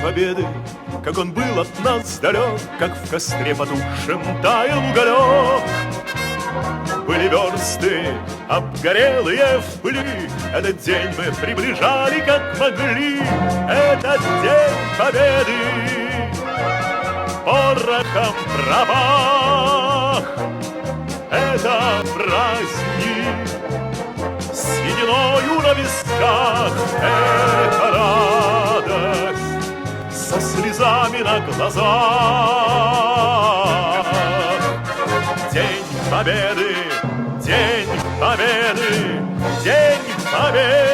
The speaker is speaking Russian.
победы, как он был от нас далек, как в костре потухшем таял уголек. Были версты обгорелые в пыли, этот день мы приближали как могли. Этот день победы порохом пропах. Это праздник с сединою на висках. Это радость со слезами на глазах. День победы, день победы, день победы.